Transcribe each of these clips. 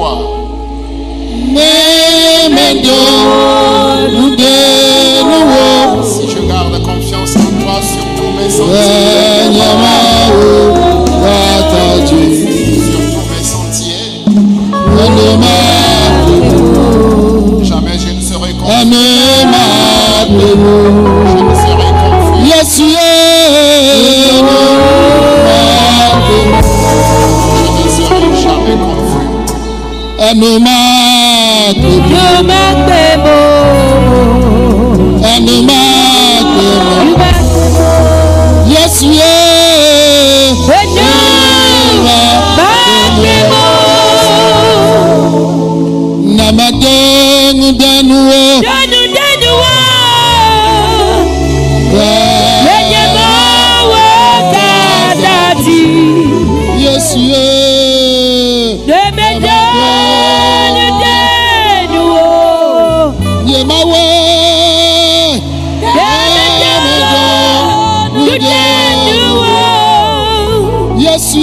toi. Si je garde confiance en toi sur tous mes sentiers, sur tous mes sentiers, jamais je ne serai confus. Je ne serai confus. Yes, Je ne serai jamais confus. Yes,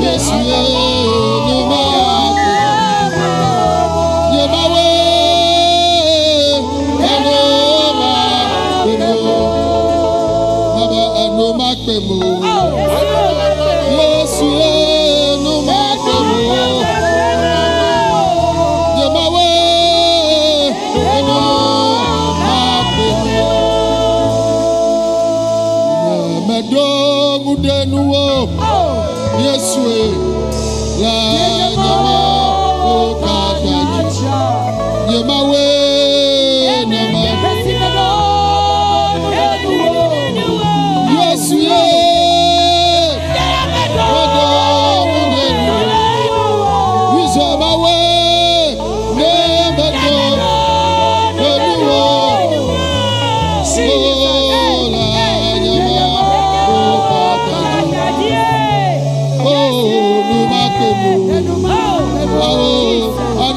Yes, Yesu no makemo. Yemawe no makemo. Medo mudenuwo. Yesu la nyama okadaji. Yemawe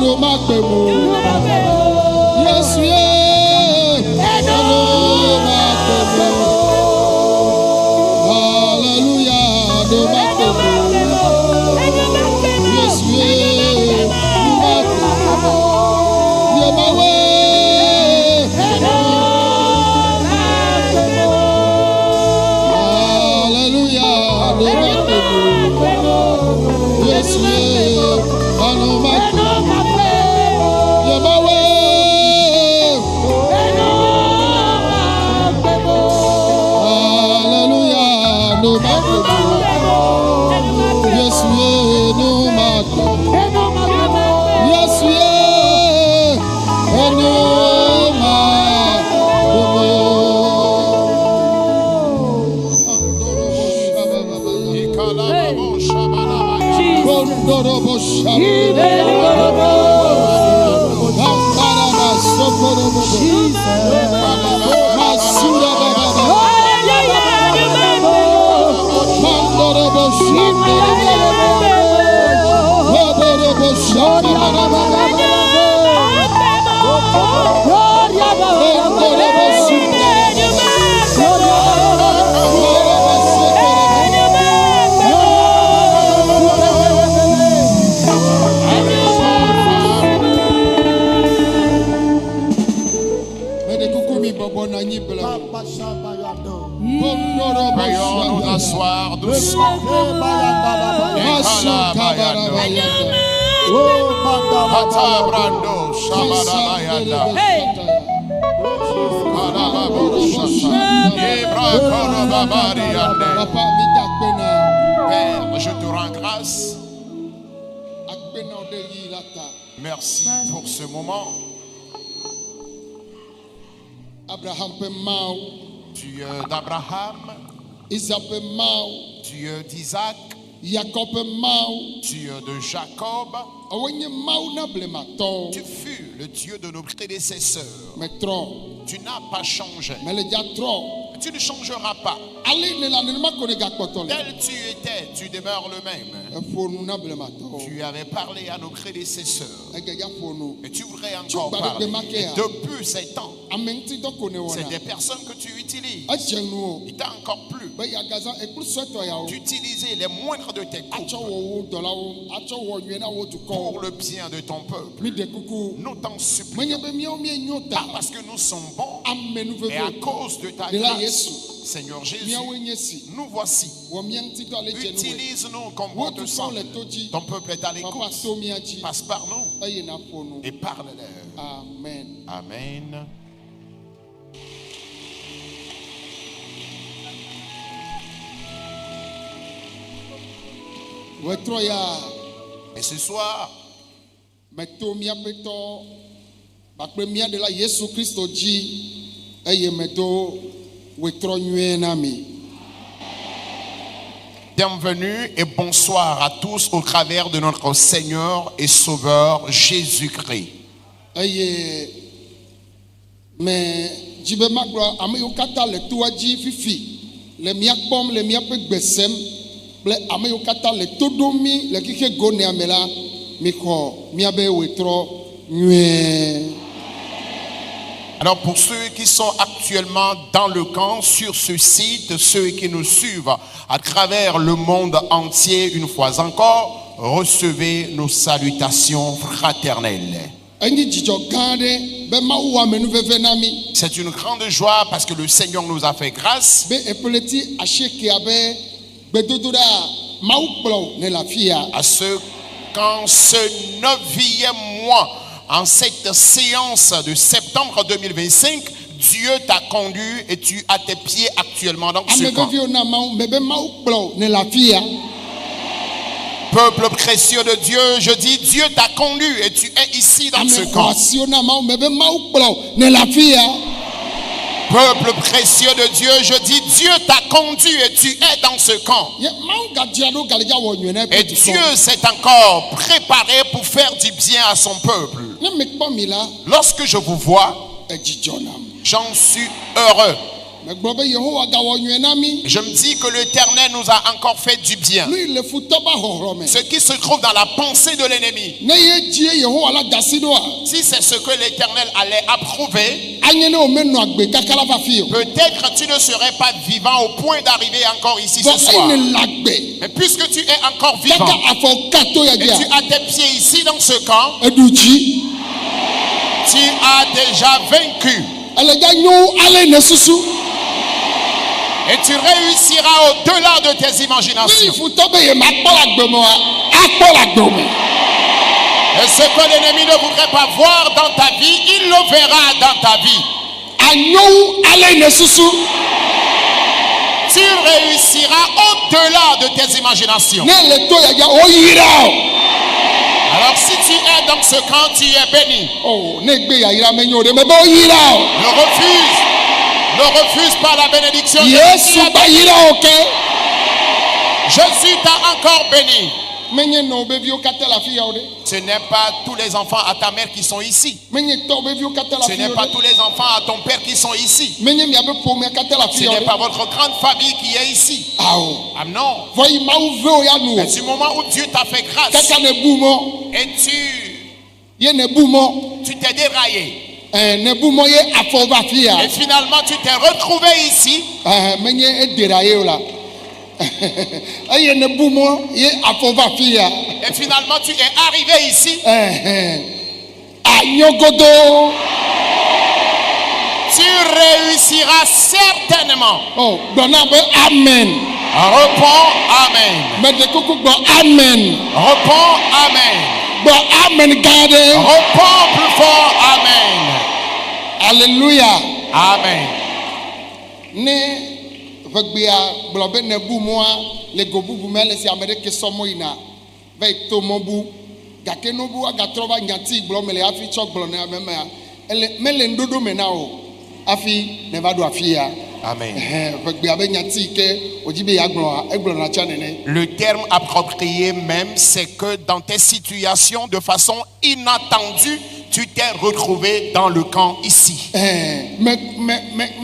no makemo. Yesu Veuillons nous asseoir doucement. Père, je te rends grâce. Merci pour ce moment. Dieu d'Abraham, Dieu d'Isaac, Dieu de Jacob, tu fus le Dieu de nos prédécesseurs. Tu n'as pas changé. Tu ne changeras pas. Tel tu étais, tu demeures le même. Tu avais parlé à nos prédécesseurs et tu voudrais encore parler. Et depuis ces temps, c'est des personnes que tu utilises. Il t'a encore plu d'utiliser les moindres de tes coups pour le bien de ton peuple. Nous t'en supplions, pas parce que nous sommes bons, et à cause de ta grâce. Seigneur Jésus, nous voici. Utilise-nous comme bon te semble. Ton peuple est à l'écoute. Passe par nous et parle-leur. Amen. Amen. Et ce soir, bienvenue et bonsoir à tous au travers de notre Seigneur et Sauveur Jésus-Christ. Alors pour ceux qui sont actuellement dans le camp sur ce site, ceux qui nous suivent à travers le monde entier une fois encore, recevez nos salutations fraternelles. C'est une grande joie parce que le Seigneur nous a fait grâce. À ce qu'en ce 9e mois, en cette séance de septembre 2025, Dieu t'a conduit et tu as tes pieds actuellement dans ce camp. Peuple précieux de Dieu, je dis, Dieu t'a conduit et tu es ici dans ce camp. Peuple précieux de Dieu, je dis, Dieu t'a conduit et tu es dans ce camp. Et Dieu s'est encore préparé pour faire du bien à son peuple. Lorsque je vous vois, j'en suis heureux. Je me dis que l'Éternel nous a encore fait du bien. Ce qui se trouve dans la pensée de l'ennemi, si c'est ce que l'Éternel allait approuver, peut-être tu ne serais pas vivant au point d'arriver encore ici ce soir. Mais puisque tu es encore vivant et tu as tes pieds ici dans ce camp, tu as déjà vaincu. Et tu réussiras au-delà de tes imaginations. Et ce que l'ennemi ne voudrait pas voir dans ta vie, il le verra dans ta vie. Tu réussiras au-delà de tes imaginations. Alors si tu es dans ce camp, tu es béni. Ne refuse pas la bénédiction. Jésus t'a encore béni. Ce n'est pas tous les enfants à ta mère qui sont ici. Ce n'est pas tous les enfants à ton père qui sont ici. Ce n'est pas votre grande famille qui est ici. Ah non. Mais du moment où Dieu t'a fait grâce et tu t'es déraillé. Et finalement tu t'es retrouvé ici. Et finalement tu es arrivé ici. Tu réussiras certainement. Amen. Réponds Amen. Amen. Réponds Amen. Amen. Réponds plus fort Amen. Alléluia. Amen. Amen. Le terme approprié même, c'est que dans tes situations, de façon inattendue, tu t'es retrouvé dans le camp ici.